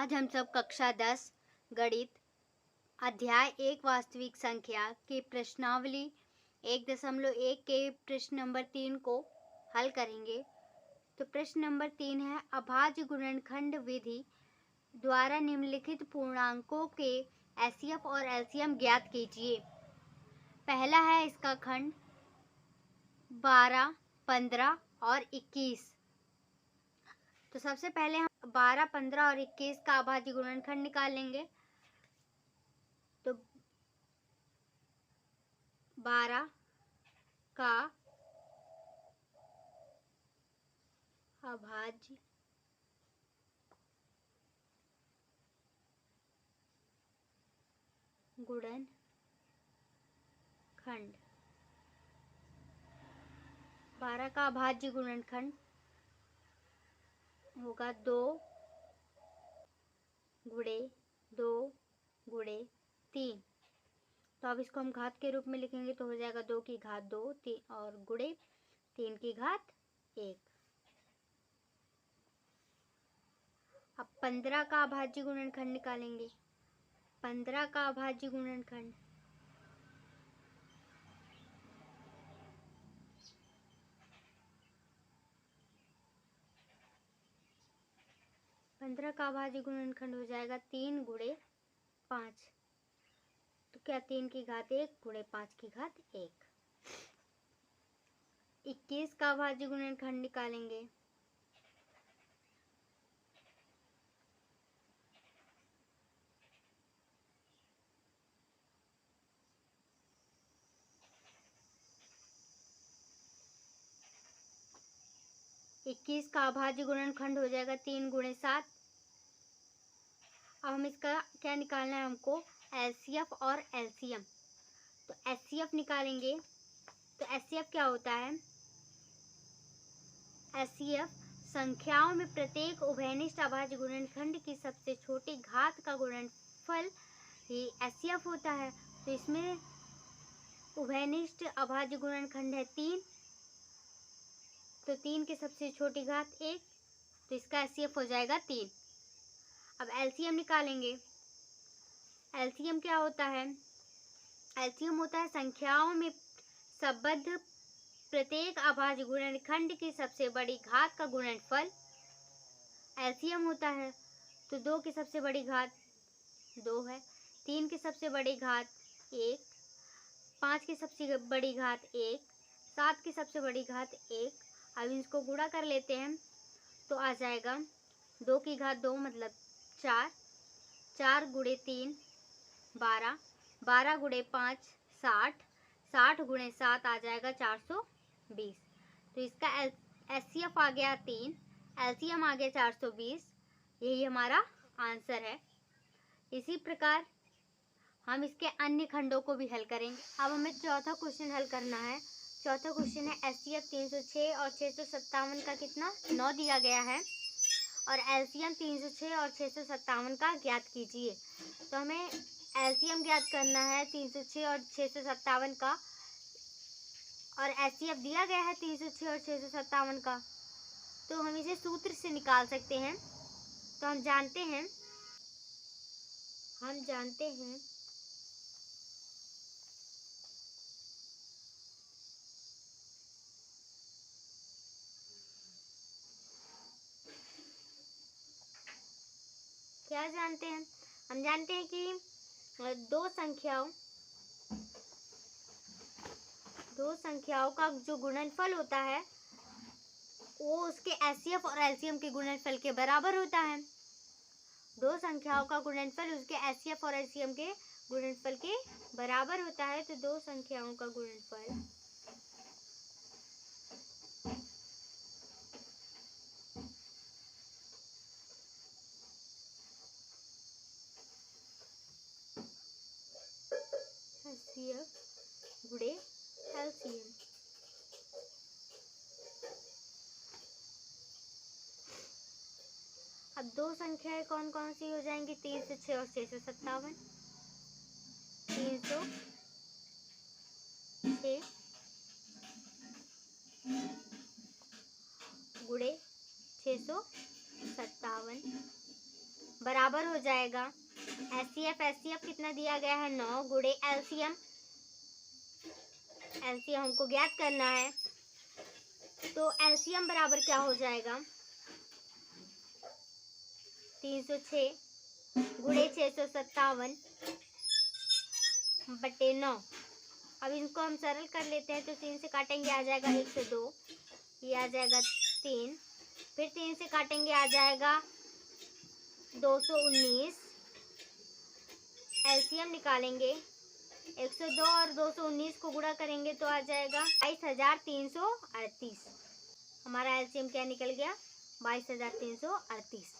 आज हम सब कक्षा 10 गणित अध्याय 1 वास्तविक संख्या के प्रश्नावली 1.1 के प्रश्न नंबर 3 को हल करेंगे। तो प्रश्न नंबर 3 है, अभाज्य गुणनखंड विधि द्वारा निम्नलिखित पूर्णांकों के एचसीएफ और एलसीएम ज्ञात कीजिए। पहला है इसका खंड 12, 15 और 21। तो सबसे पहले हम 12, 15 और 21 का अभाज्य गुणनखंड निकालेंगे। तो 12 का अभाज्य गुणनखंड 12 का अभाज्य गुणनखंड होगा 2 गुणे 2 गुणे 3। तो अब इसको हम घात के रूप में लिखेंगे तो हो जाएगा 2 की घात 2 3 और गुणे 3 की घात 1। अब 15 का अभाज्य गुणनखंड निकालेंगे। 15 का अभाज्य गुणनखंड 15 का अभाज्य गुणनखंड हो जाएगा 3 गुणे 5। तो क्या 3 की घात 1 गुणे 5 की घात 1। 21 का अभाज्य गुणनखंड निकालेंगे। 21 का अभाज्य गुणनखंड हो जाएगा 3 गुणे 7। अब हम इसका क्या निकालना है हमको, एचसीएफ और एलसीएम। तो एचसीएफ निकालेंगे। तो एचसीएफ क्या होता है, एचसीएफ संख्याओं में प्रत्येक उभयनिष्ठ अभाज्य गुणनखंड की सबसे छोटी घात का गुणनफल ही एचसीएफ होता है। तो इसमें उभयनिष्ठ अभाज्य गुणनखंड है 3, तो 3 की सबसे छोटी घात 1, तो इसका एचसीएफ हो जाएगा 3। अब एलसीएम निकालेंगे। एलसीएम क्या होता है, एलसीएम होता है संख्याओं में संबद्ध प्रत्येक अभाज्य गुणनखंड की सबसे बड़ी घात का गुणनफल एलसीएम होता है। तो 2 की सबसे बड़ी घात 2 है, 3 की सबसे बड़ी घात 1, 5 की सबसे बड़ी घात 1, 7 की सबसे बड़ी घात 1। अब इसको गुणा कर लेते हैं तो आ जाएगा 2 की घात 2 मतलब 4, 4 गुणे 3 12, 12 गुणे 5 60, 60 गुणे 7 आ जाएगा 420। तो इसका एचसीएफ आ गया 3, एलसीएम आ गया 420। यही हमारा आंसर है। इसी प्रकार हम इसके अन्य खंडों को भी हल करेंगे। अब हमें चौथा क्वेश्चन हल करना है। चौथा क्वेश्चन है, एचसीएफ 306 और 657 का कितना 9 दिया गया है और एलसीएम 306 और 657 का ज्ञात कीजिए। तो हमें एलसीएम ज्ञात करना है 306 और 657 का, और एचसीएफ दिया गया है 306 और 657 का। तो हम इसे सूत्र से निकाल सकते हैं। तो हम जानते हैं क्या जानते हैं, हम जानते हैं कि दो संख्याओं का जो गुणनफल होता है वो उसके एचसीएफ और एलसीएम के गुणनफल के बराबर होता है। दो संख्याओं का गुणनफल उसके एचसीएफ और एलसीएम के गुणनफल के बराबर होता है। तो दो संख्याओं का गुणनफल एचसीएफ गुणे एलसीएम। अब दो संख्याएं कौन कौन सी हो जाएंगी, 306 और 657। 306 गुणे 657। बराबर हो जाएगा एचसीएफ कितना दिया गया है 9 गुणे एलसीएम हमको ज्ञात करना है। तो एलसीएम बराबर क्या हो जाएगा 306 गुणे 657 बटे 9। अब इनको हम सरल कर लेते हैं तो 3 से काटेंगे आ जाएगा 102, ये आ जाएगा 3, फिर 3 से काटेंगे आ जाएगा 219। एलसीएम निकालेंगे 102 और 219 को गुणा करेंगे तो आ जाएगा 22,338। हमारा एलसीएम क्या निकल गया 22,338।